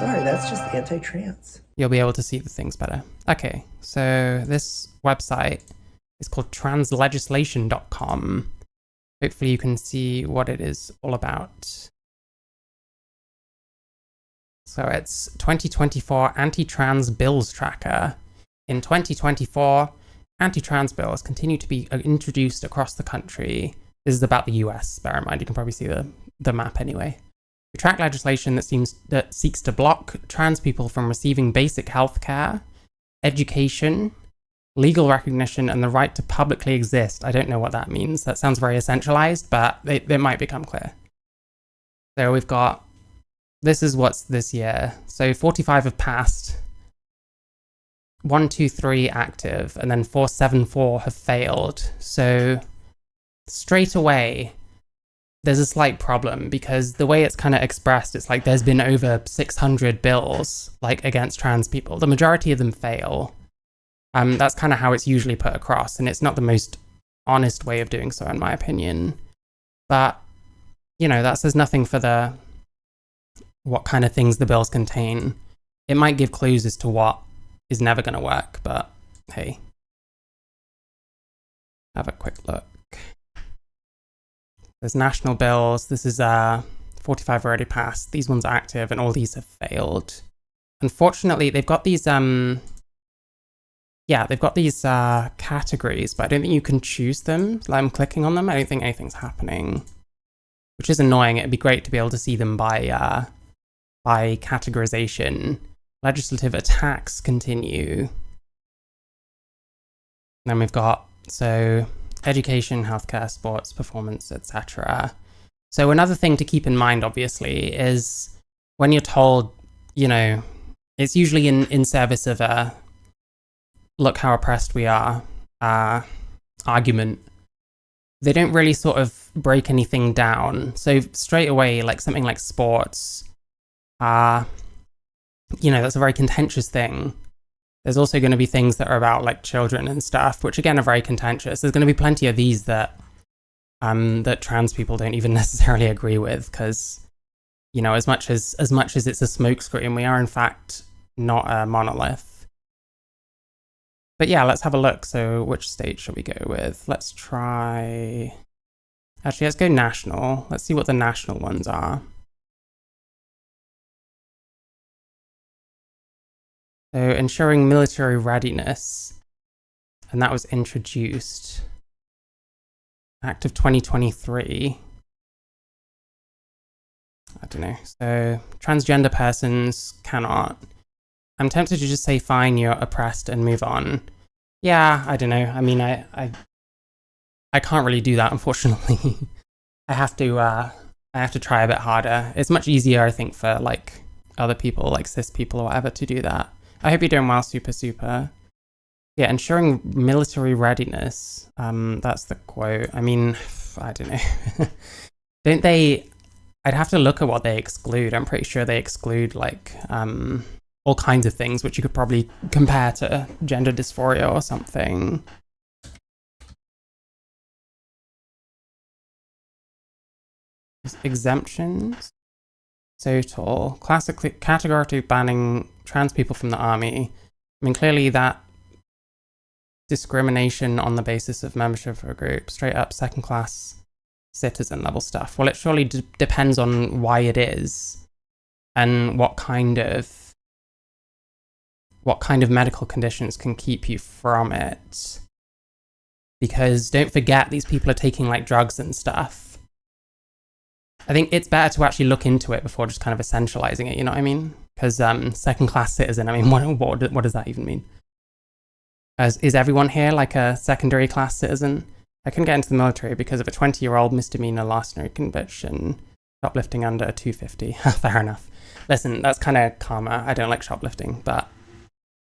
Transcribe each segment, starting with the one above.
sorry, that's just anti-trans. You'll be able to see the things better. Okay, so this website is called translegislation.com. Hopefully you can see what it is all about. So it's 2024 Anti-Trans Bills Tracker. In 2024, anti-trans bills continue to be introduced across the country. This is about the US, bear in mind, you can probably see the map anyway. We track legislation that seeks to block trans people from receiving basic health care, education, legal recognition, and the right to publicly exist. I don't know what that means. That sounds very essentialized, but it might become clear. So we've got, this is what's this year. So 45 have passed, 123 active, and then 474 have failed. So straight away, there's a slight problem because the way it's kind of expressed, it's like there's been over 600 bills like against trans people. The majority of them fail. That's kind of how it's usually put across, and it's not the most honest way of doing so, in my opinion. But, you know, that says nothing for what kind of things the bills contain. It might give clues as to what is never going to work, but hey. Have a quick look. There's national bills. This is 45 already passed. These ones are active, and all these have failed. Unfortunately, they've got these they've got these categories, but I don't think you can choose them. Like, I'm clicking on them, I don't think anything's happening, which is annoying. It'd be great to be able to see them by categorization. Legislative attacks continue. Then we've got, so education, healthcare, sports, performance, etc. So another thing to keep in mind, obviously, is when you're told, you know, it's usually in service of a look how oppressed we are argument. They don't really sort of break anything down. So straight away, like something like sports, you know, that's a very contentious thing. There's also going to be things that are about like children and stuff, which again are very contentious. There's going to be plenty of these that trans people don't even necessarily agree with, because, you know, as much as it's a smokescreen, we are in fact not a monolith. But yeah, let's have a look. So which state should we go with? Let's try, actually, let's go national. Let's see what the national ones are. So ensuring military readiness, and that was introduced Act of 2023. I don't know. So transgender persons cannot. I'm tempted to just say fine, you're oppressed, and move on. Yeah, I don't know. I mean, I can't really do that, unfortunately. I have to try a bit harder. It's much easier, I think, for like other people, like cis people or whatever, to do that. I hope you're doing well, super. Yeah, ensuring military readiness. That's the quote. I mean, I don't know. Don't they? I'd have to look at what they exclude. I'm pretty sure they exclude like all kinds of things, which you could probably compare to gender dysphoria or something. Exemptions. Total. Classically, categorically banning trans people from the army. I mean, clearly that discrimination on the basis of membership of a group, straight up second-class citizen level stuff. Well, it surely depends on why it is and what kind of medical conditions can keep you from it. Because don't forget, these people are taking like drugs and stuff. I think it's better to actually look into it before just kind of essentializing it, you know what I mean? Because second-class citizen, I mean, what does that even mean? Is everyone here like a secondary class citizen? I couldn't get into the military because of a 20-year-old misdemeanor larceny conviction, shoplifting under 250. Fair enough. Listen, that's kind of karma. I don't like shoplifting, but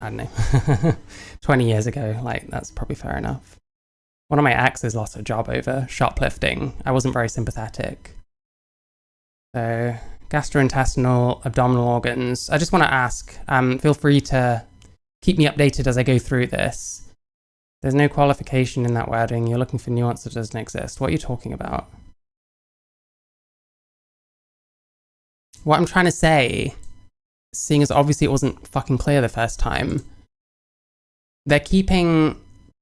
I don't know. 20 years ago, like, that's probably fair enough. One of my exes lost a job over shoplifting. I wasn't very sympathetic. So, gastrointestinal, abdominal organs. I just want to ask, feel free to keep me updated as I go through this. There's no qualification in that wording. You're looking for nuance that doesn't exist. What are you talking about? What I'm trying to say, seeing as obviously it wasn't fucking clear the first time, they're keeping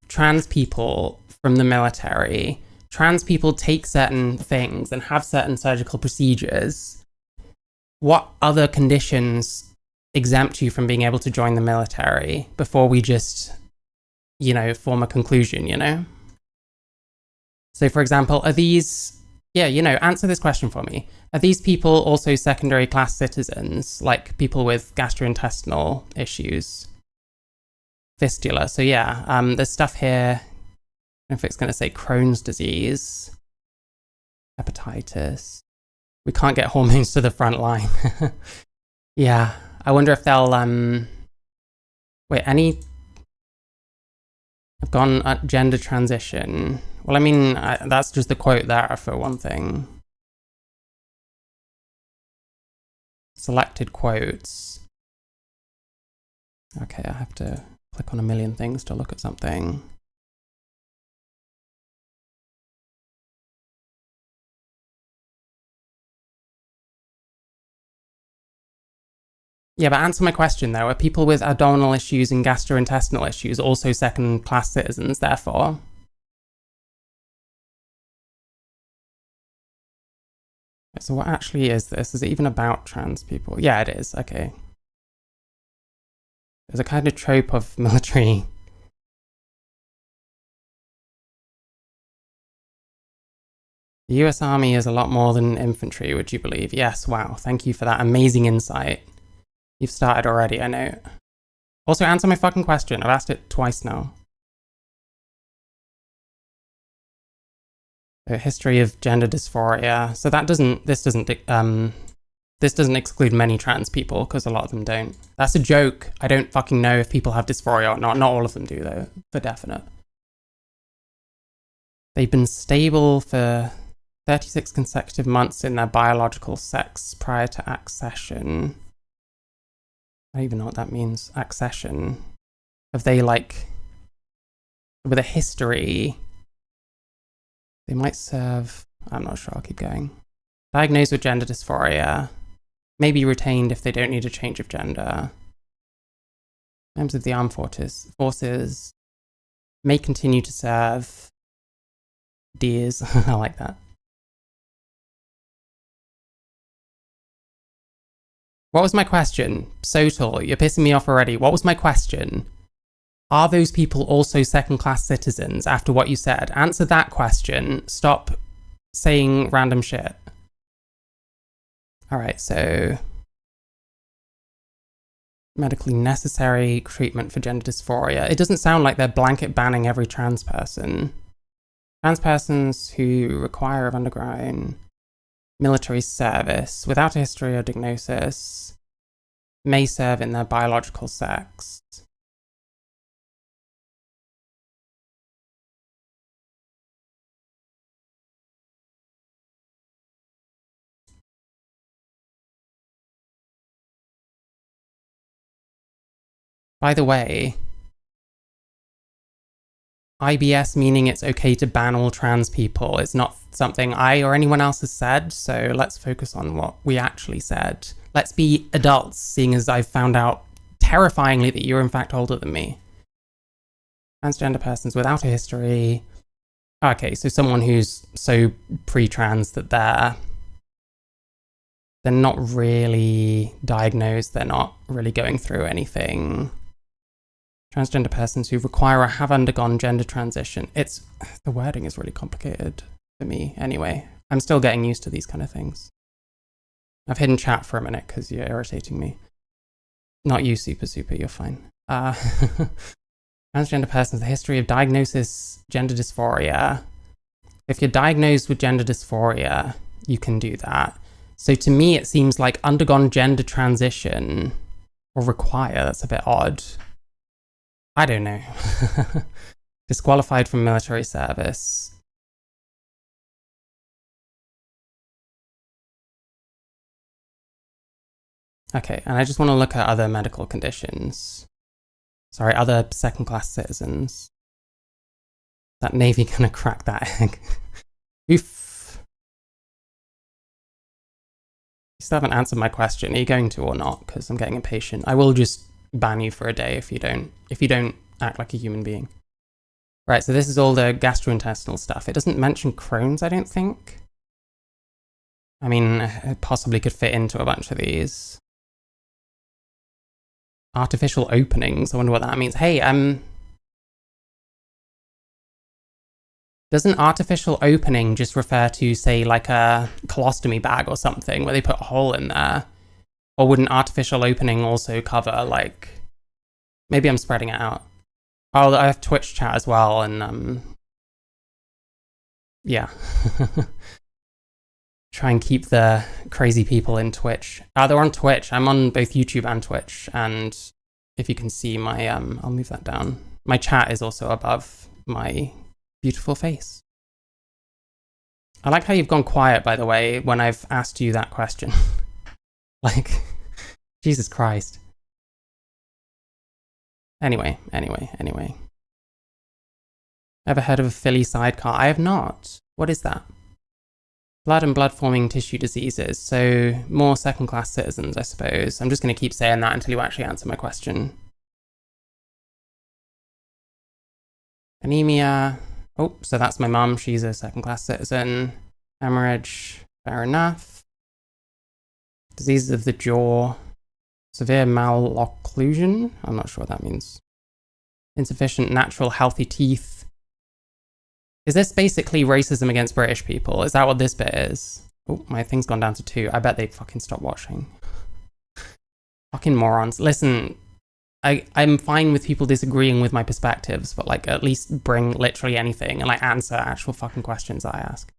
trans people from the military. Trans people take certain things and have certain surgical procedures. What other conditions exempt you from being able to join the military before we just, form a conclusion, So, for example, are these, answer this question for me. Are these people also secondary class citizens, like people with gastrointestinal issues? Fistula. So, there's stuff here. I don't know if it's going to say Crohn's disease, hepatitis. We can't get hormones to the front line. Yeah. I wonder if they'll, I've gone at gender transition. Well, I mean, that's just the quote there for one thing. Selected quotes. Okay, I have to click on a million things to look at something. Yeah, but answer my question though. Are people with abdominal issues and gastrointestinal issues also second-class citizens, therefore? So what actually is this? Is it even about trans people? Yeah, it is. Okay. There's a kind of trope of military. The US Army is a lot more than infantry, would you believe? Yes, wow. Thank you for that amazing insight. You've started already, I know. Also, answer my fucking question. I've asked it twice now. A history of gender dysphoria. So this doesn't exclude many trans people, because a lot of them don't. That's a joke. I don't fucking know if people have dysphoria or not. Not all of them do, though, for definite. They've been stable for 36 consecutive months in their biological sex prior to accession. I don't even know what that means. Accession. Have they, with a history, they might serve... I'm not sure, I'll keep going. Diagnosed with gender dysphoria. May be retained if they don't need a change of gender. Members of the armed forces may continue to serve. Dears. I like that. What was my question? Sotal, you're pissing me off already. What was my question? Are those people also second-class citizens after what you said? Answer that question. Stop saying random shit. Alright, so... medically necessary treatment for gender dysphoria. It doesn't sound like they're blanket banning every trans person. Trans persons who require of undergoing military service without a history or diagnosis may serve in their biological sex. By the way, IBS meaning it's okay to ban all trans people is not something I or anyone else has said, so let's focus on what we actually said. Let's be adults, seeing as I've found out terrifyingly that you're in fact older than me. Transgender persons without a history. Okay, so someone who's so pre-trans that they're not really diagnosed, they're not really going through anything. Transgender persons who require or have undergone gender transition. The wording is really complicated for me anyway. I'm still getting used to these kind of things. I've hidden chat for a minute because you're irritating me. Not you, super, you're fine. Transgender persons, the history of diagnosis, gender dysphoria. If you're diagnosed with gender dysphoria, you can do that. So to me, it seems like undergone gender transition or require, that's a bit odd. I don't know. Disqualified from military service. Okay, and I just want to look at other medical conditions. Sorry, other second-class citizens. That Navy gonna crack that egg. Oof. still haven't answered my question. Are you going to or not? Because I'm getting impatient. I will just ban you for a day if you don't act like a human being. Right, so this is all the gastrointestinal stuff. It doesn't mention Crohn's, I don't think. I mean, it possibly could fit into a bunch of these. Artificial openings, I wonder what that means. Hey, doesn't artificial opening just refer to, say, like a colostomy bag or something where they put a hole in there? Or would an artificial opening also cover, like... Maybe I'm spreading it out. Oh, I have Twitch chat as well, and, yeah. Try and keep the crazy people in Twitch. They're on Twitch. I'm on both YouTube and Twitch, and if you can see my, I'll move that down. My chat is also above my beautiful face. I like how you've gone quiet, by the way, when I've asked you that question. Like, Jesus Christ. Anyway. Ever heard of a Philly sidecar? I have not. What is that? Blood and blood-forming tissue diseases. So, more second-class citizens, I suppose. I'm just going to keep saying that until you actually answer my question. Anemia. Oh, so that's my mum. She's a second-class citizen. Hemorrhage. Fair enough. Diseases of the jaw. Severe malocclusion. I'm not sure what that means. Insufficient natural healthy teeth. Is this basically racism against British people? Is that what this bit is? Oh, my thing's gone down to 2. I bet they'd fucking stop watching. Fucking morons. Listen, I'm fine with people disagreeing with my perspectives, but like at least bring literally anything and like answer actual fucking questions that I ask.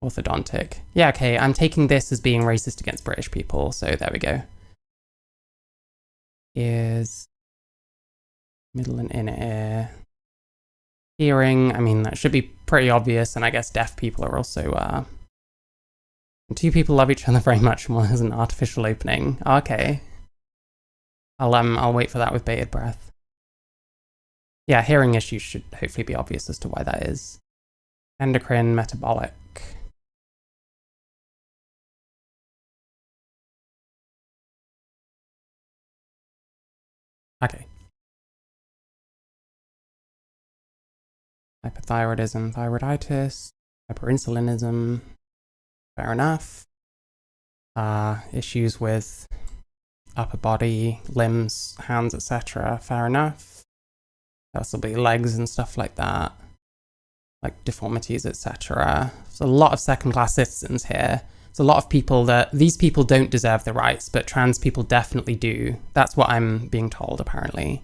Orthodontic. Yeah, okay, I'm taking this as being racist against British people, so there we go. Ears. Middle and inner ear. Hearing, I mean, that should be pretty obvious, and I guess deaf people are also, two people love each other very much, and one has an artificial opening. Okay. I'll wait for that with bated breath. Yeah, hearing issues should hopefully be obvious as to why that is. Endocrine, metabolic. Okay. Hypothyroidism, thyroiditis, hyperinsulinism. Fair enough. Issues with upper body, limbs, hands, etc. Fair enough. That'll be legs and stuff like that. Like deformities, etc. There's a lot of second-class citizens here. There's a lot of people that these people don't deserve the rights, but trans people definitely do. That's what I'm being told, apparently.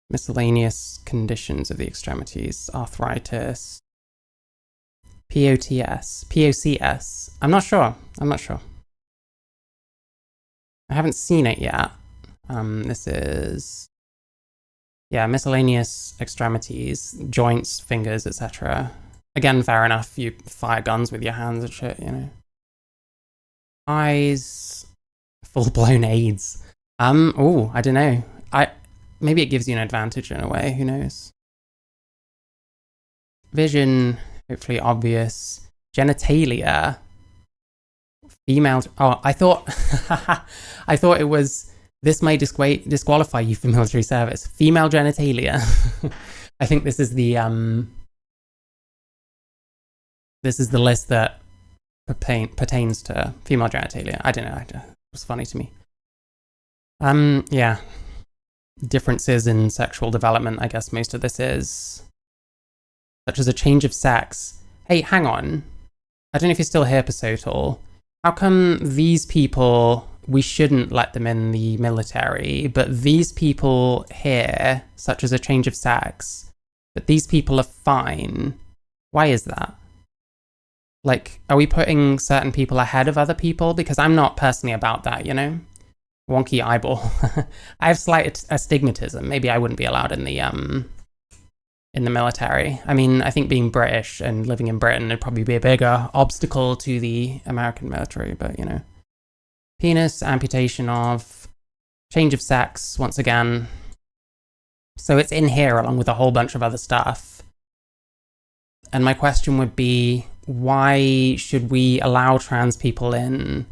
Miscellaneous conditions of the extremities, arthritis, POTS, POCS. I'm not sure. I haven't seen it yet. This is, yeah, miscellaneous extremities, joints, fingers, etc. Again, fair enough. You fire guns with your hands and shit, you know. Eyes, full-blown AIDS. Oh, I don't know. Maybe it gives you an advantage in a way, who knows? Vision, hopefully obvious. Genitalia. Female, oh, I thought it was, this may disqualify you from military service. Female genitalia. I think this is the list that pertains to female genitalia. I don't know, it was funny to me. Yeah. Differences in sexual development, I guess most of this is. Such as a change of sex. Hey, hang on. I don't know if you're still here, Pasotal. How come these people, we shouldn't let them in the military, but these people here, such as a change of sex, but these people are fine? Why is that? Like, are we putting certain people ahead of other people? Because I'm not personally about that, you know? Wonky eyeball. I have slight astigmatism. Maybe I wouldn't be allowed in the military. I mean, I think being British and living in Britain would probably be a bigger obstacle to the American military, but you know. Penis, amputation of, change of sex, once again. So it's in here along with a whole bunch of other stuff. And my question would be, why should we allow trans people in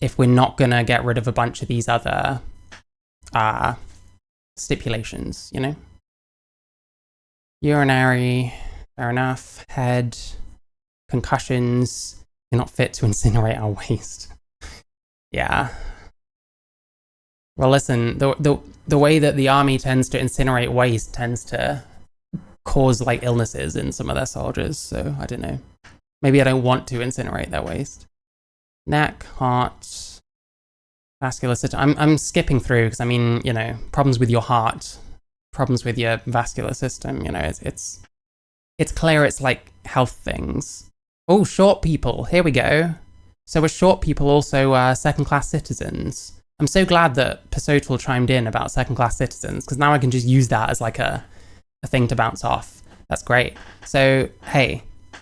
if we're not gonna get rid of a bunch of these other stipulations, you know? Urinary, fair enough. Head, concussions, you're not fit to incinerate our waste. Yeah. Well, listen, the way that the army tends to incinerate waste tends to cause like illnesses in some of their soldiers, so I don't know. Maybe I don't want to incinerate their waste. Neck, heart, vascular system. I'm skipping through because I mean, you know, problems with your heart, problems with your vascular system, you know, it's clear it's like health things. Oh, short people, here we go. So are short people also second-class citizens? I'm so glad that Pesotl chimed in about second-class citizens, because now I can just use that as like a thing to bounce off. That's great. So, hey, if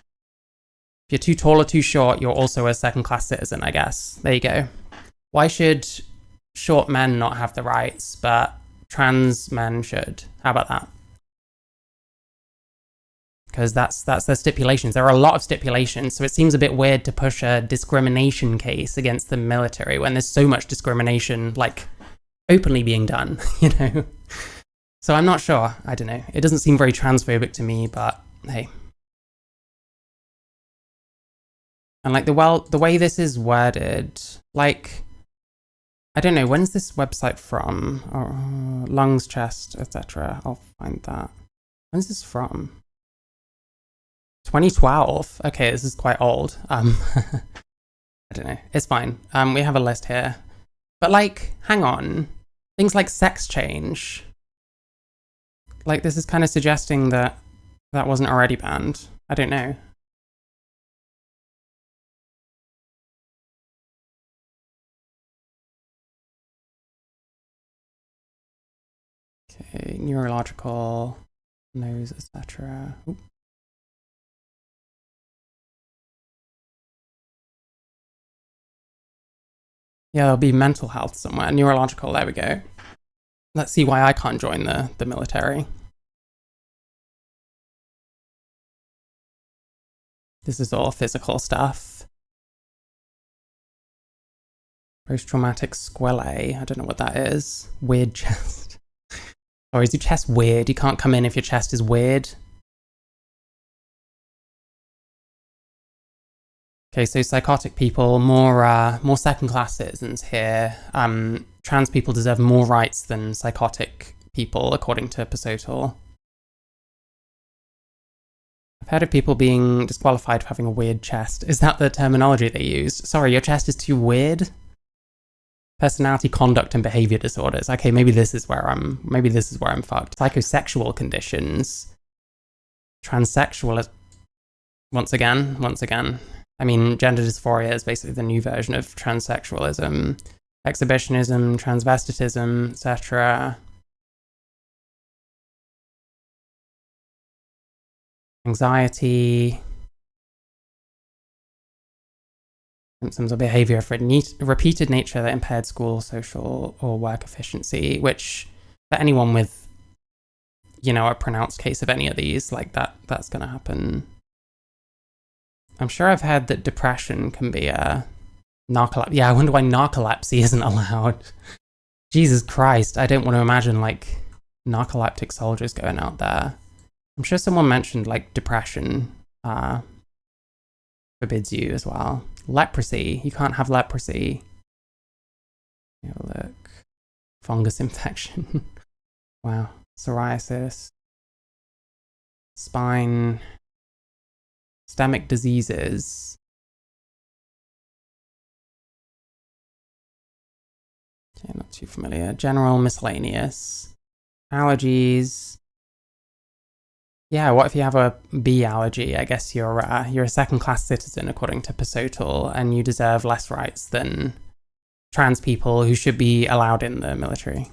you're too tall or too short, you're also a second-class citizen, I guess. There you go. Why should short men not have the rights, but trans men should? How about that? Because that's their stipulations. There are a lot of stipulations, so it seems a bit weird to push a discrimination case against the military when there's so much discrimination, like, openly being done, you know? So I'm not sure. I don't know. It doesn't seem very transphobic to me, but hey. And like the way this is worded, like, I don't know, when's this website from? Lungs, chest, etc. I'll find that. When's this from? 2012. Okay, this is quite old. I don't know. It's fine. We have a list here. But like, hang on. Things like sex change. Like, this is kind of suggesting that that wasn't already banned. I don't know. Okay, neurological, nose, etc. Yeah, there'll be mental health somewhere. Neurological, there we go. Let's see why I can't join the military. This is all physical stuff. Post-traumatic sequelae. I don't know what that is. Weird chest. Or is your chest weird? You can't come in if your chest is weird. Okay, so psychotic people, more second-class citizens here. Trans people deserve more rights than psychotic people, according to Pesotl. I've heard of people being disqualified for having a weird chest. Is that the terminology they use? Sorry, your chest is too weird? Personality, conduct, and behavior disorders. Okay, maybe this is where I'm fucked. Psychosexual conditions. Transsexual. Once again. I mean, gender dysphoria is basically the new version of transsexualism. Exhibitionism, transvestitism, etc. Anxiety. Symptoms of behavior for repeated nature that impaired school, social, or work efficiency, which for anyone with, you know, a pronounced case of any of these, like that's gonna happen. I'm sure I've heard that depression can be a narcolepsy. Yeah, I wonder why narcolepsy isn't allowed. Jesus Christ, I don't want to imagine like narcoleptic soldiers going out there. I'm sure someone mentioned like depression forbids you as well. Leprosy, you can't have leprosy. Have a look. Fungus infection. Wow. Psoriasis. Spine. Systemic diseases. Okay, not too familiar. General miscellaneous. Allergies. Yeah, what if you have a bee allergy? I guess you're a second-class citizen according to Pesotl, and you deserve less rights than trans people who should be allowed in the military.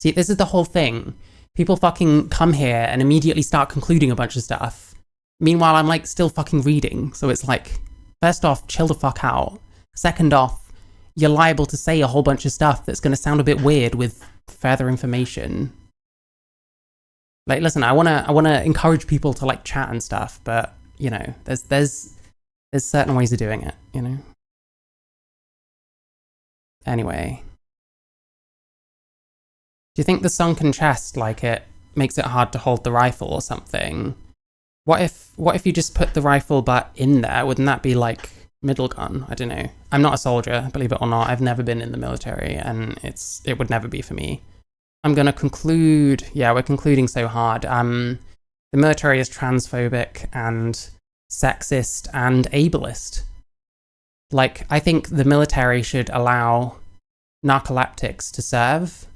See, this is the whole thing. People fucking come here and immediately start concluding a bunch of stuff. Meanwhile, I'm like still fucking reading. So it's like, first off, chill the fuck out. Second off, you're liable to say a whole bunch of stuff that's going to sound a bit weird with further information. Like, listen, I wanna encourage people to like chat and stuff, but you know, there's certain ways of doing it, you know. Anyway, do you think the sunken chest, like, it makes it hard to hold the rifle or something? What if you just put the rifle butt in there? Wouldn't that be like middle gun? I don't know. I'm not a soldier, believe it or not. I've never been in the military, and it would never be for me. I'm gonna conclude. Yeah, we're concluding so hard. The military is transphobic and sexist and ableist. Like, I think the military should allow narcoleptics to serve,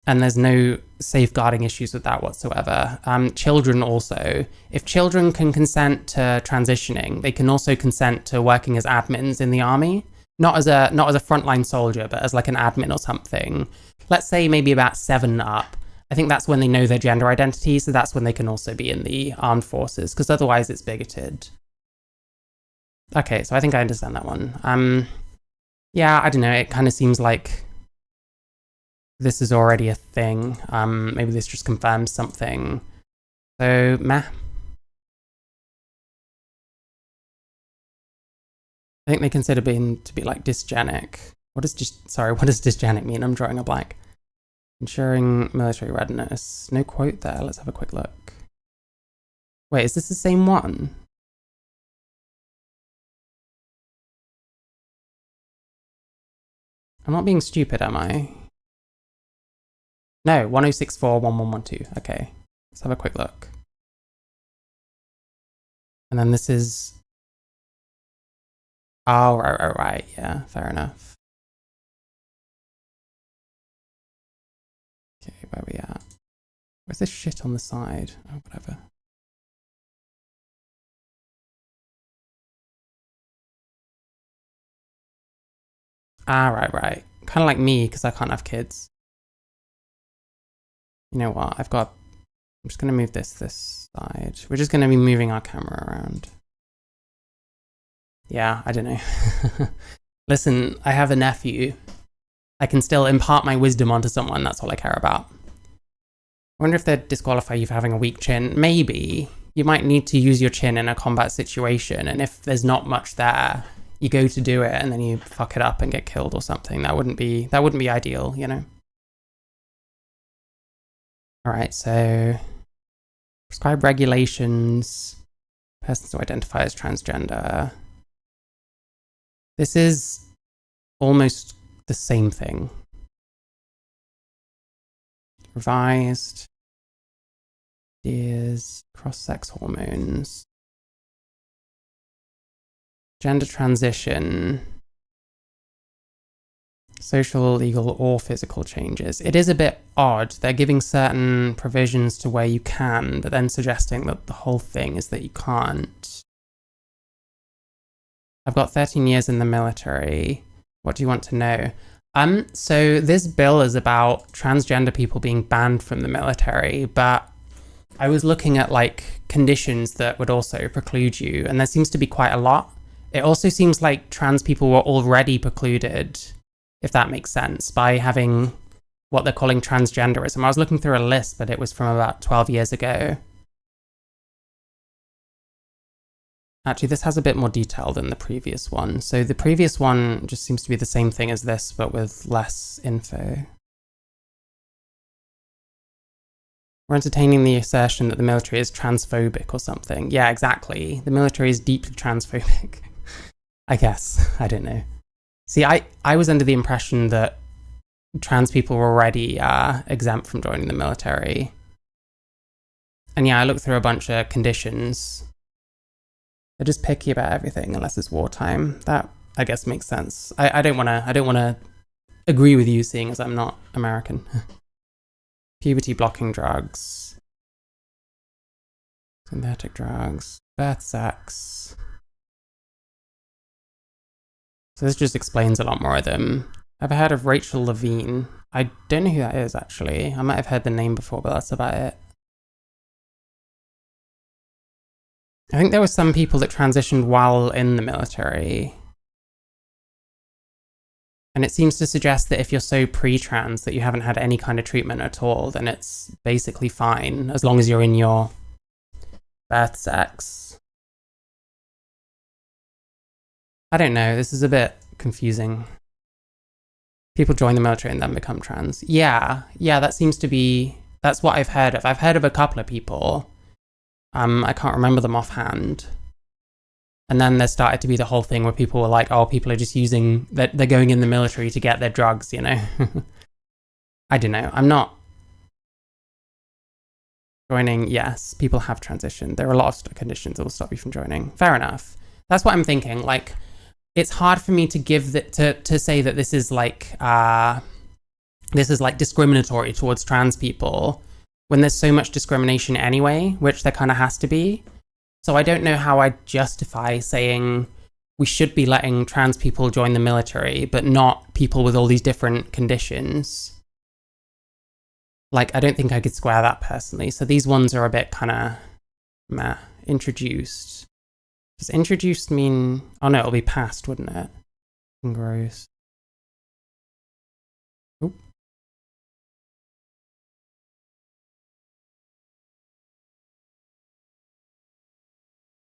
and there's no safeguarding issues with that whatsoever. Children also. If children can consent to transitioning, they can also consent to working as admins in the army. Not as a frontline soldier, but as like an admin or something. Let's say maybe about 7 up. I think that's when they know their gender identity, so that's when they can also be in the armed forces, because otherwise it's bigoted. Okay, so I think I understand that one. Yeah, I don't know, it kind of seems like this is already a thing. Maybe this just confirms something. So, meh. I think they consider being to be like dysgenic. What does dysgenic mean? I'm drawing a blank. Ensuring military readiness. No quote there. Let's have a quick look. Wait, is this the same one? I'm not being stupid, am I? No, 1064-1112. Okay, let's have a quick look. And then this is... Oh, right. Yeah, fair enough. Okay, where are we at? Where's this shit on the side? Oh, whatever. Right. Kind of like me, because I can't have kids. You know what? I'm just going to move this side. We're just going to be moving our camera around. Yeah, I don't know. Listen, I have a nephew. I can still impart my wisdom onto someone. That's all I care about. I wonder if they'd disqualify you for having a weak chin. Maybe. You might need to use your chin in a combat situation, and if there's not much there, you go to do it and then you fuck it up and get killed or something. That wouldn't be ideal, you know? Alright, so prescribe regulations, persons who identify as transgender. This is almost the same thing. Revised. Ideas, cross-sex hormones. Gender transition. Social, legal, or physical changes. It is a bit odd. They're giving certain provisions to where you can, but then suggesting that the whole thing is that you can't. I've got 13 years in the military. What do you want to know? So this bill is about transgender people being banned from the military, but I was looking at like conditions that would also preclude you, and there seems to be quite a lot. It also seems like trans people were already precluded, if that makes sense, by having what they're calling transgenderism. I was looking through a list, but it was from about 12 years ago. Actually, this has a bit more detail than the previous one. So the previous one just seems to be the same thing as this, but with less info. We're entertaining the assertion that the military is transphobic or something. Yeah, exactly. The military is deeply transphobic. I guess. I don't know. See, I was under the impression that trans people were already exempt from joining the military. And yeah, I looked through a bunch of conditions. They're just picky about everything unless it's wartime. That, I guess, makes sense. I don't wanna agree with you, seeing as I'm not American. Puberty blocking drugs. Synthetic drugs. Birth sex. So this just explains a lot more of them. I've heard of Rachel Levine. I don't know who that is, actually. I might have heard the name before, but that's about it. I think there were some people that transitioned while in the military. And it seems to suggest that if you're so pre-trans that you haven't had any kind of treatment at all, then it's basically fine as long as you're in your birth sex. I don't know, this is a bit confusing. People join the military and then become trans. Yeah, that seems to be, that's what I've heard of. I've heard of a couple of people. I can't remember them offhand. And then there started to be the whole thing where people were like, oh, people are just using, they're going in the military to get their drugs, you know? I don't know. I'm not joining. Yes, people have transitioned. There are a lot of conditions that will stop you from joining. Fair enough. That's what I'm thinking. Like, it's hard for me to give that, to say that this is like discriminatory towards trans people when there's so much discrimination anyway, which there kind of has to be. So I don't know how I'd justify saying we should be letting trans people join the military, but not people with all these different conditions. Like, I don't think I could square that personally. So these ones are a bit kind of meh. Introduced. Does introduced mean... Oh no, it'll be past, wouldn't it? Gross. Oop.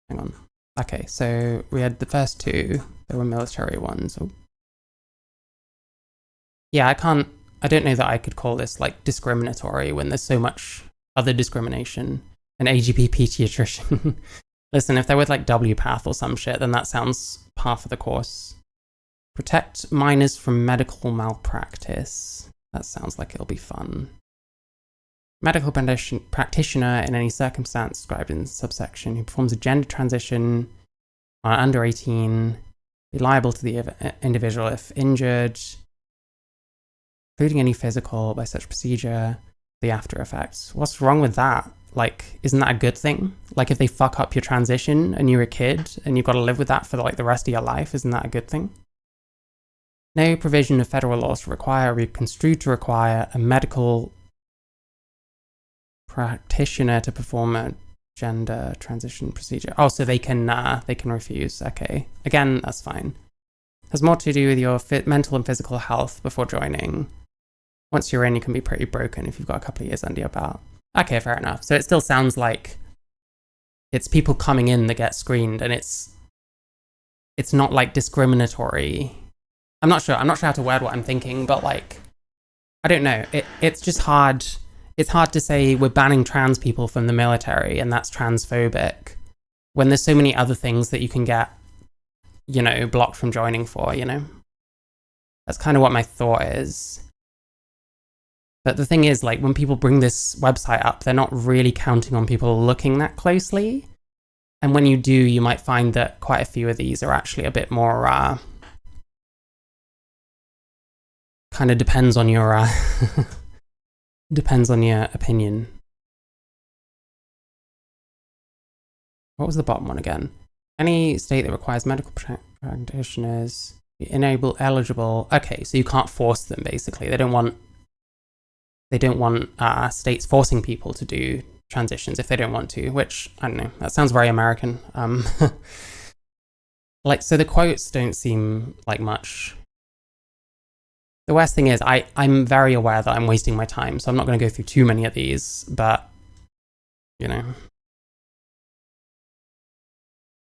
Hang on. Okay, so we had the first two. They were military ones. Oh. Yeah, I don't know that I could call this like discriminatory when there's so much other discrimination. An AGP pediatrician. Listen, if they're with like WPATH or some shit, then that sounds par for the course. Protect minors from medical malpractice. That sounds like it'll be fun. Medical practitioner in any circumstance described in subsection who performs a gender transition on under 18, be liable to the individual if injured, including any physical by such procedure, the after effects. What's wrong with that? Like, isn't that a good thing? Like, if they fuck up your transition and you're a kid and you've got to live with that for like the rest of your life, isn't that a good thing? No provision of federal laws to require or be construed to require a medical practitioner to perform a gender transition procedure. Oh, so they can refuse. Okay, again, that's fine. Has more to do with your mental and physical health before joining. Once you're in, you can be pretty broken if you've got a couple of years under your belt. Okay, fair enough. So it still sounds like it's people coming in that get screened, and it's not like discriminatory. I'm not sure how to word what I'm thinking, but like, I don't know. It's just hard. It's hard to say we're banning trans people from the military and that's transphobic when there's so many other things that you can get, you know, blocked from joining for, you know? That's kind of what my thought is. But the thing is, like, when people bring this website up, they're not really counting on people looking that closely. And when you do, you might find that quite a few of these are actually a bit more, kind of depends on your, depends on your opinion. What was the bottom one again? Any state that requires medical practitioners be eligible. Okay, so you can't force them, basically. They don't want states forcing people to do transitions if they don't want to, which, I don't know, that sounds very American. Like, so the quotes don't seem like much. The worst thing is I'm very aware that I'm wasting my time, so I'm not going to go through too many of these, but, you know.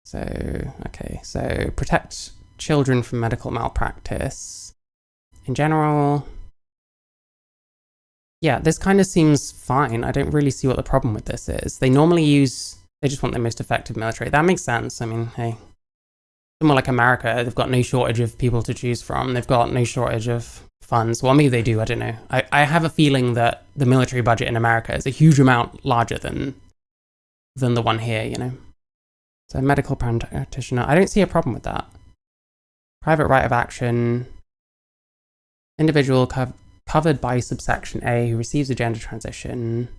So, okay, so protect children from medical malpractice. In general, yeah, this kind of seems fine. I don't really see what the problem with this is. They just want the most effective military. That makes sense. I mean, hey, somewhere like America, they've got no shortage of people to choose from. They've got no shortage of funds. Well, maybe they do, I don't know. I have a feeling that the military budget in America is a huge amount larger than the one here, you know? So medical practitioner, I don't see a problem with that. Private right of action, individual covered by subsection A who receives a gender transition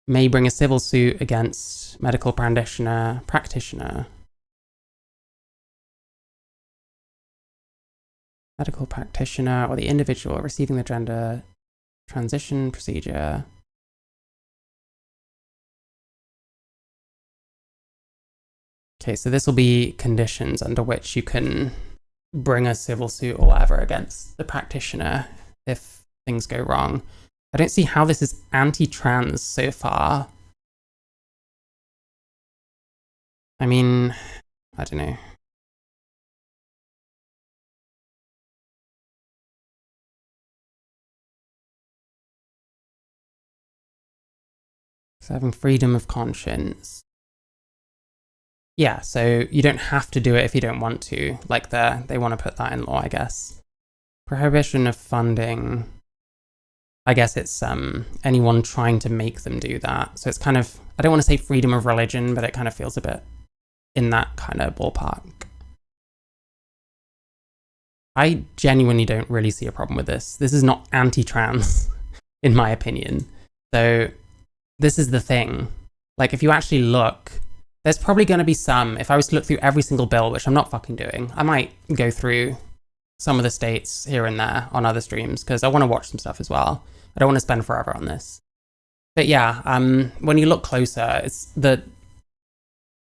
may bring a civil suit against medical practitioner. Medical practitioner or the individual receiving the gender transition procedure Okay, so this will be conditions under which you can bring a civil suit or whatever against the practitioner if things go wrong. I don't see how this is anti-trans so far. I mean, I don't know. So having freedom of conscience. Yeah, so you don't have to do it if you don't want to. Like they want to put that in law, I guess. Prohibition of funding. I guess it's anyone trying to make them do that. So it's kind of, I don't want to say freedom of religion, but it kind of feels a bit in that kind of ballpark. I genuinely don't really see a problem with this. This is not anti-trans, in my opinion. So this is the thing. Like, if you actually look, there's probably going to be some, if I was to look through every single bill, which I'm not fucking doing, I might go through some of the states here and there on other streams, because I want to watch some stuff as well. I don't want to spend forever on this. But yeah, when you look closer, it's the...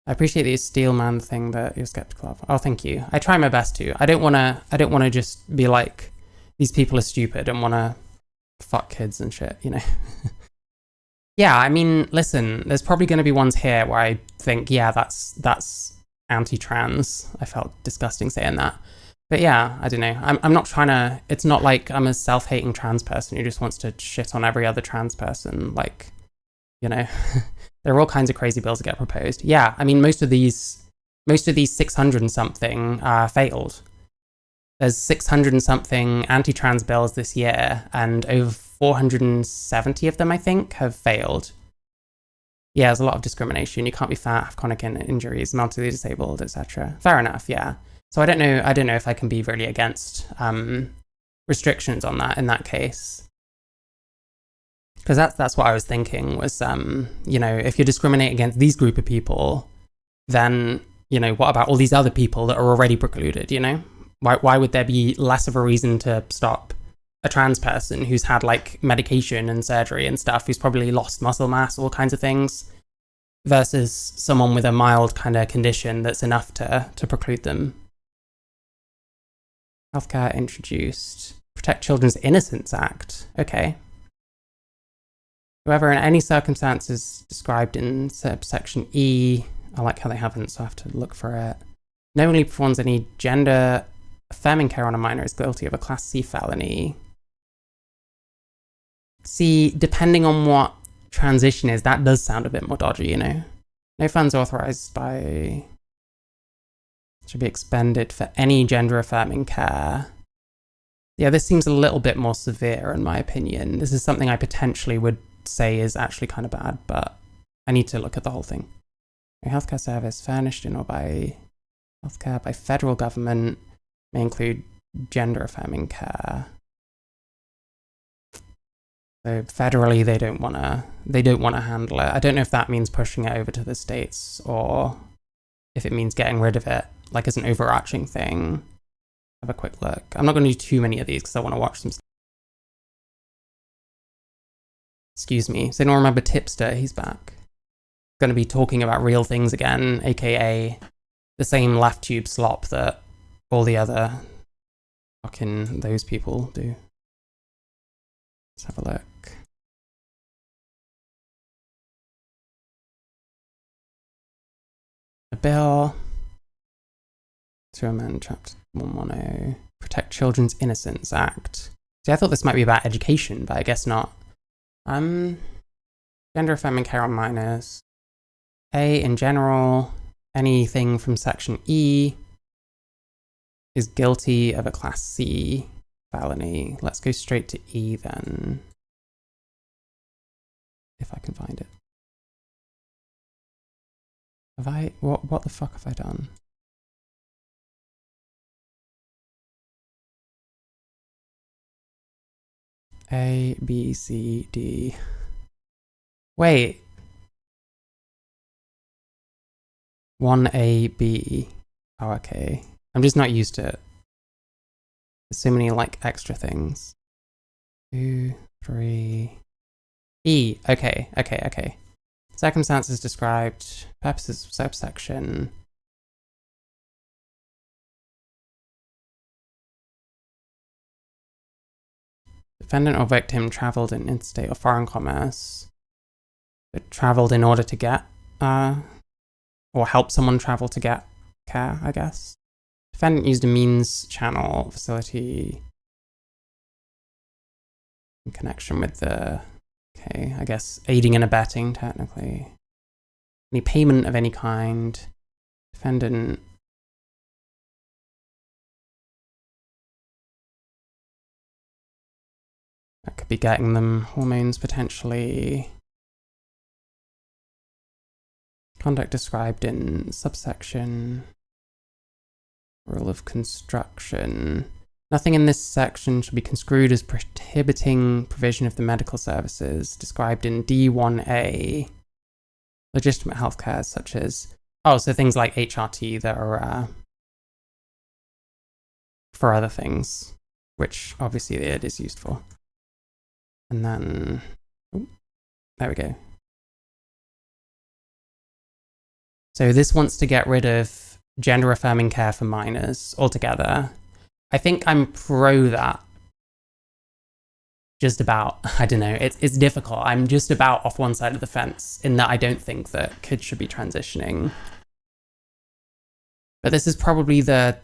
I appreciate the Steelman thing that you're skeptical of. Oh, thank you. I try my best to. I don't want to just be like, these people are stupid and want to fuck kids and shit, you know? Yeah, I mean, listen, there's probably going to be ones here where I think, yeah, that's anti-trans. I felt disgusting saying that. But yeah, I don't know. I'm not trying to... It's not like I'm a self-hating trans person who just wants to shit on every other trans person. Like, you know, there are all kinds of crazy bills that get proposed. Yeah, I mean, most of these 600 and something failed. There's 600 and something anti-trans bills this year, and over 470 of them, I think, have failed. Yeah, there's a lot of discrimination. You can't be fat, have chronic injuries, mentally disabled, etc. Fair enough, yeah. So I don't know if I can be really against restrictions on that in that case. Because that's what I was thinking was, you know, if you discriminate against these group of people, then, you know, what about all these other people that are already precluded, you know? Why would there be less of a reason to stop a trans person who's had, like, medication and surgery and stuff, who's probably lost muscle mass, all kinds of things, versus someone with a mild kind of condition that's enough to preclude them? Healthcare introduced. Protect Children's Innocence Act. Okay. Whoever in any circumstances described in subsection E, I like how they haven't, so I have to look for it, knowingly performs any gender affirming care on a minor is guilty of a Class C felony. See, depending on what transition is, that does sound a bit more dodgy, you know? No funds authorized by... should be expended for any gender-affirming care. Yeah, this seems a little bit more severe, in my opinion. This is something I potentially would say is actually kind of bad, but I need to look at the whole thing. A healthcare service furnished in or by healthcare by federal government may include gender-affirming care. So federally, they don't want to handle it. I don't know if that means pushing it over to the states or if it means getting rid of it, like as an overarching thing. Have a quick look. I'm not going to do too many of these because I want to watch some stuff. Excuse me. So anyone remember Tipster? He's back. Going to be talking about real things again, aka the same left tube slop that all the other fucking those people do. Let's have a look. A bill to amend Chapter 110, Protect Children's Innocence Act. See, I thought this might be about education, but I guess not. Gender affirming care on minors. A, in general, anything from section E is guilty of a Class C felony. Let's go straight to E then, if I can find it. Have I, what the fuck have I done? A, B, C, D. Wait. 1A, Oh, okay. I'm just not used to it. There's so many, like, extra things. 2, 3... E. Okay. Circumstances described. Purposes of subsection. defendant or victim traveled in interstate or foreign commerce. It traveled in order to get, or help someone travel to get care, I guess. Defendant used a means, channel, facility in connection with the, okay, I guess aiding and abetting, technically. Any payment of any kind. Defendant. That could be getting them hormones, potentially. Conduct described in subsection. Rule of construction. Nothing in this section should be construed as prohibiting provision of the medical services described in D1A. Legitimate healthcare, such as, so things like HRT that are for other things, which obviously it is used for. And then, there we go. So this wants to get rid of gender affirming care for minors altogether. I think I'm pro that. Just about, I don't know, it's difficult. I'm just about off one side of the fence in that I don't think that kids should be transitioning. But this is probably the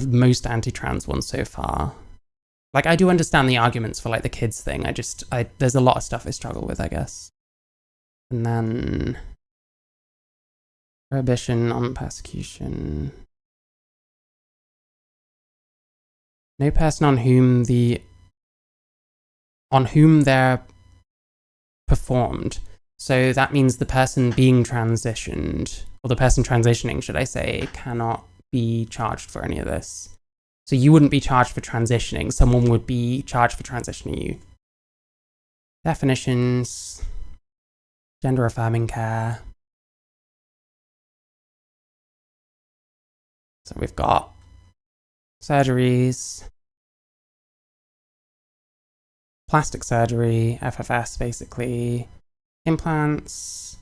most anti-trans one so far. Like, I do understand the arguments for like the kids thing. There's a lot of stuff I struggle with, I guess. And then prohibition on persecution. No person on whom they're performed. So that means the person being transitioned, or the person transitioning, should I say, cannot be charged for any of this. So you wouldn't be charged for transitioning. Someone would be charged for transitioning you. Definitions. Gender affirming care. So we've got surgeries. Plastic surgery, FFS basically. Implants.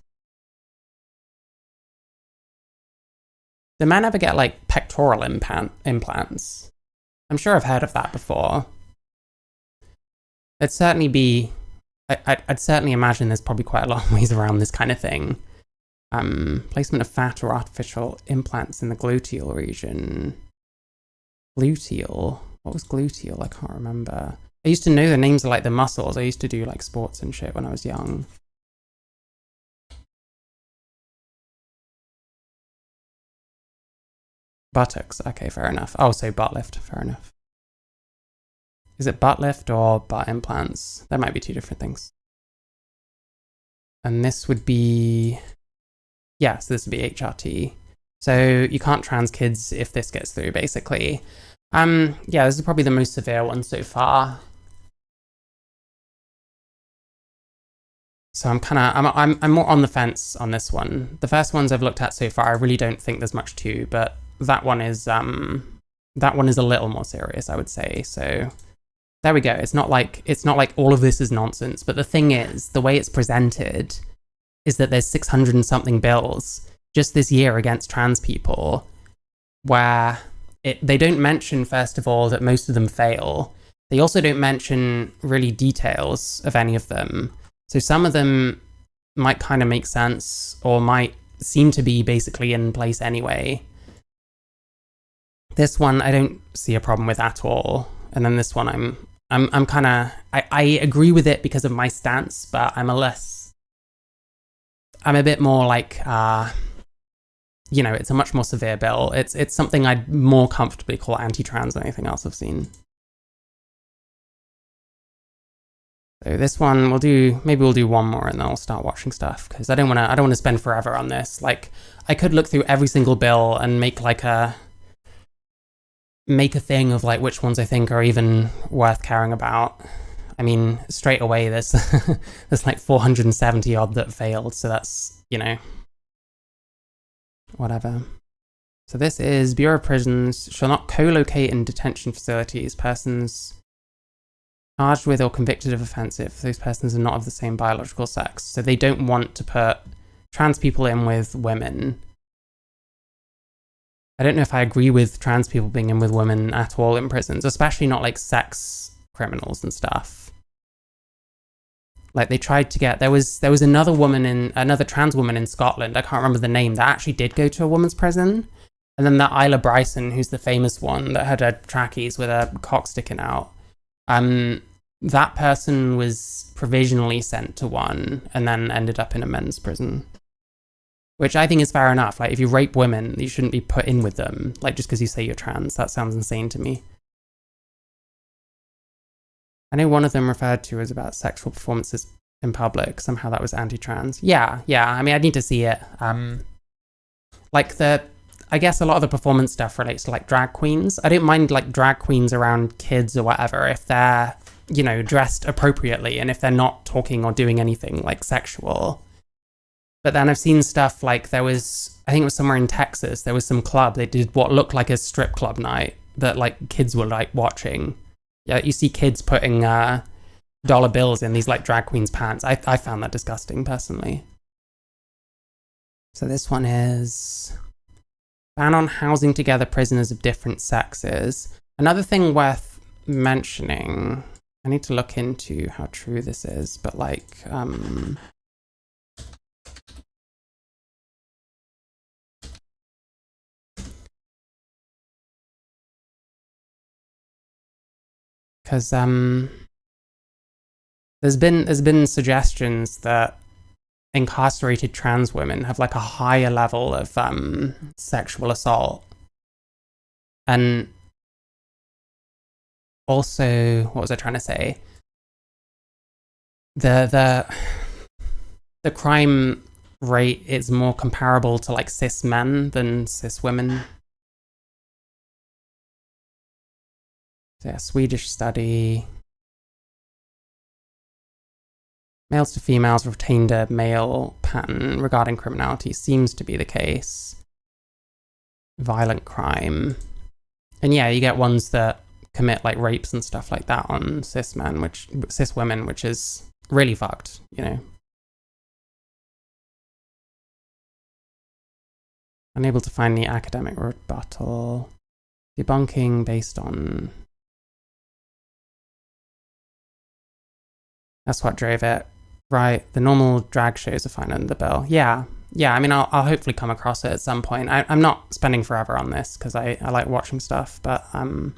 Do men ever get like pectoral implants? I'm sure I've heard of that before. It'd certainly be, I'd certainly imagine there's probably quite a lot of ways around this kind of thing. Placement of fat or artificial implants in the gluteal region. Gluteal? What was gluteal? I can't remember. I used to know the names of like the muscles. I used to do like sports and shit when I was young. Buttocks. Okay, fair enough. Oh, so butt lift. Fair enough. Is it butt lift or butt implants? That might be two different things. And this would be, yeah, so this would be HRT. So you can't trans kids if this gets through, basically. Yeah, this is probably the most severe one so far. So I'm more on the fence on this one. The first ones I've looked at so far, I really don't think there's much to, but that one is a little more serious, I would say. So there we go. It's not like all of this is nonsense, but the thing is, the way it's presented is that there's 600 and something bills just this year against trans people, where they don't mention, first of all, that most of them fail. They also don't mention really details of any of them. So some of them might kind of make sense or might seem to be basically in place anyway. This one I don't see a problem with at all. And then this one I'm kind of, I agree with it because of my stance, but I'm a bit more like, it's a much more severe bill. It's something I'd more comfortably call anti-trans than anything else I've seen. So this one maybe we'll do one more and then I'll start watching stuff, because I don't want to spend forever on this. Like, I could look through every single bill and make a thing of like which ones I think are even worth caring about. I mean, straight away there's like 470 odd that failed, so that's, whatever. So this is Bureau of Prisons shall not co-locate in detention facilities persons charged with or convicted of offence if those persons are not of the same biological sex. So they don't want to put trans people in with women. I don't know if I agree with trans people being in with women at all in prisons, especially not like sex criminals and stuff. Like, they tried to get, there was another trans woman in Scotland, I can't remember the name, that actually did go to a woman's prison. And then that Isla Bryson, who's the famous one that had her trackies with her cock sticking out, that person was provisionally sent to one and then ended up in a men's prison. Which I think is fair enough. Like, if you rape women, you shouldn't be put in with them, like, just because you say you're trans. That sounds insane to me. I know one of them referred to as about sexual performances in public. Somehow that was anti-trans. Yeah. I mean, I'd need to see it. I guess a lot of the performance stuff relates to, like, drag queens. I don't mind, like, drag queens around kids or whatever if they're, you know, dressed appropriately and if they're not talking or doing anything, like, sexual. But then I've seen stuff like I think it was somewhere in Texas, there was some club, they did what looked like a strip club night that, like, kids were, like, watching. Yeah, you see kids putting dollar bills in these, like, drag queens' pants. I found that disgusting, personally. So this one is ban on housing together prisoners of different sexes. Another thing worth mentioning, I need to look into how true this is, but, like, because there's been suggestions that incarcerated trans women have, like, a higher level of sexual assault. And also, what was I trying to say? The crime rate is more comparable to, like, cis men than cis women. So yeah, Swedish study. Males to females retained a male pattern regarding criminality. Seems to be the case. Violent crime. And yeah, you get ones that commit, like, rapes and stuff like that on cis women, which is really fucked, you know. Unable to find the academic rebuttal. Debunking based on... That's what drove it. Right, the normal drag shows are fine under the bill. Yeah, I mean, I'll hopefully come across it at some point. I'm not spending forever on this because I like watching stuff, but I'm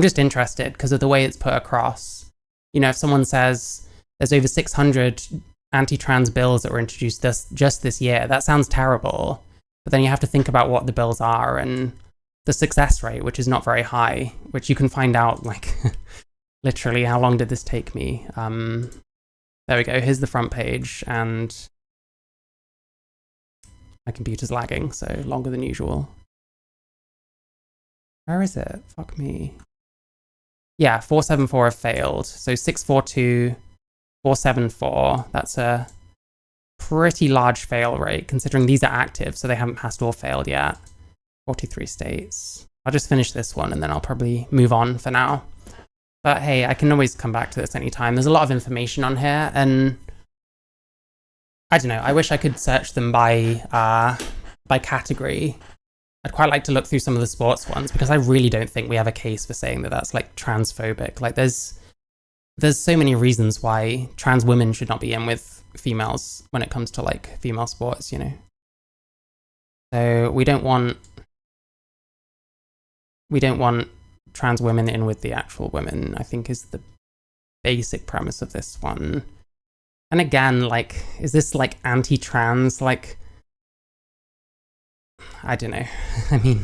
just interested because of the way it's put across. You know, if someone says there's over 600 anti-trans bills that were introduced just this year, that sounds terrible. But then you have to think about what the bills are and the success rate, which is not very high, which you can find out, like, literally, how long did this take me? There we go, here's the front page, and my computer's lagging, so longer than usual. Where is it? Fuck me. Yeah, 474 have failed. So 642, 474, that's a pretty large fail rate, considering these are active, so they haven't passed or failed yet. 43 states. I'll just finish this one, and then I'll probably move on for now. But hey, I can always come back to this anytime. There's a lot of information on here, and I don't know, I wish I could search them by category. I'd quite like to look through some of the sports ones, because I really don't think we have a case for saying that that's, like, transphobic. Like, there's so many reasons why trans women should not be in with females when it comes to, like, female sports, you know? So we don't want trans women in with the actual women, I think, is the basic premise of this one. And again, like, is this, like, anti-trans? Like, I don't know. I mean,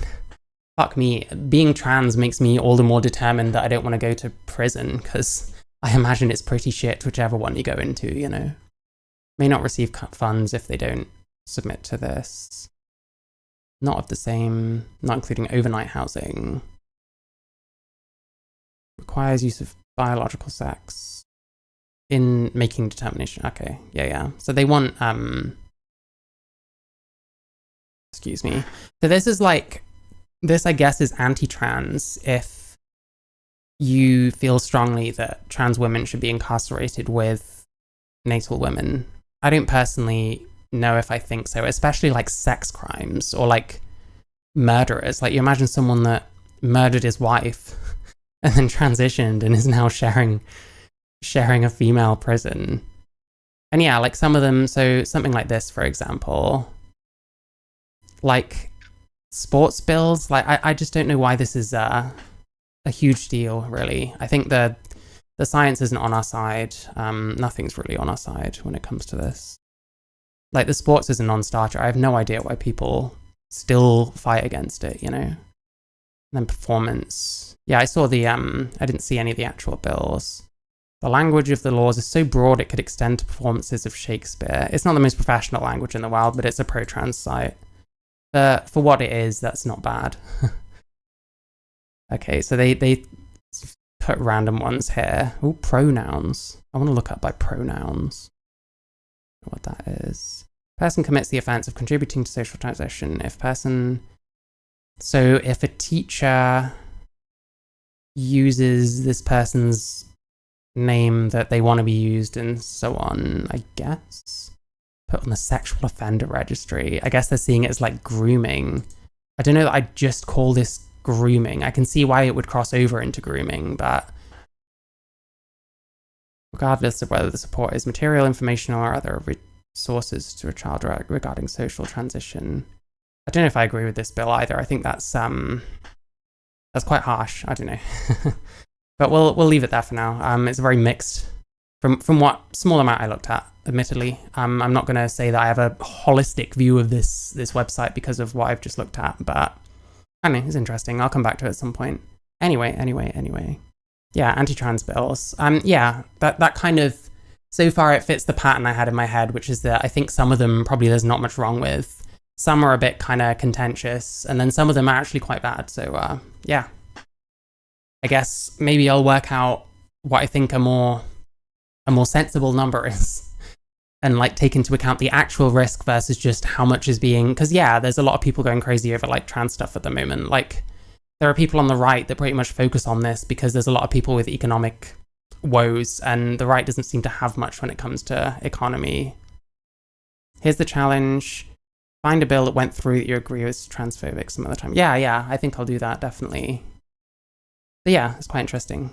fuck me. Being trans makes me all the more determined that I don't want to go to prison, because I imagine it's pretty shit whichever one you go into, you know. May not receive funds if they don't submit to this. Not of the same, not including overnight housing. Requires use of biological sex in making determination. Okay, yeah. So they want, excuse me. So this is like, this I guess is anti-trans if you feel strongly that trans women should be incarcerated with natal women. I don't personally know if I think so, especially like sex crimes or like murderers. Like, you imagine someone that murdered his wife and then transitioned and is now sharing a female prison. And yeah, like some of them, so something like this, for example, like sports bills, like I just don't know why this is a huge deal, really. I think the science isn't on our side. Nothing's really on our side when it comes to this. Like the sports is a non-starter. I have no idea why people still fight against it, you know? And then performance. Yeah, I saw the, I didn't see any of the actual bills. The language of the laws is so broad it could extend to performances of Shakespeare. It's not the most professional language in the world, but it's a pro-trans site. For what it is, that's not bad. Okay, so they put random ones here. Oh, pronouns. I want to look up by pronouns. What that is. Person commits the offense of contributing to social transition so if a teacher uses this person's name that they want to be used and so on, I guess, put on the sexual offender registry. I guess they're seeing it as like grooming. I don't know that I'd just call this grooming. I can see why it would cross over into grooming, but regardless of whether the support is material, informational, or other resources to a child regarding social transition. I don't know if I agree with this bill either. I think that's quite harsh. I don't know. But we'll leave it there for now. It's very mixed from what small amount I looked at, admittedly. I'm not going to say that I have a holistic view of this website because of what I've just looked at, but I don't know, it's interesting. I'll come back to it at some point. Anyway. Yeah, anti-trans bills. Yeah, that kind of, so far it fits the pattern I had in my head, which is that I think some of them probably there's not much wrong with. Some are a bit kind of contentious, and then some of them are actually quite bad. So yeah, I guess maybe I'll work out what I think a more sensible number is, and like take into account the actual risk versus just how much is being, because yeah, there's a lot of people going crazy over like trans stuff at the moment. Like there are people on the right that pretty much focus on this because there's a lot of people with economic woes, and the right doesn't seem to have much when it comes to economy. Here's the challenge. Find a bill that went through that you agree with transphobic some other time. Yeah, I think I'll do that, definitely. But yeah, it's quite interesting.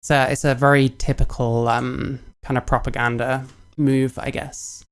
It's a very typical kind of propaganda move, I guess.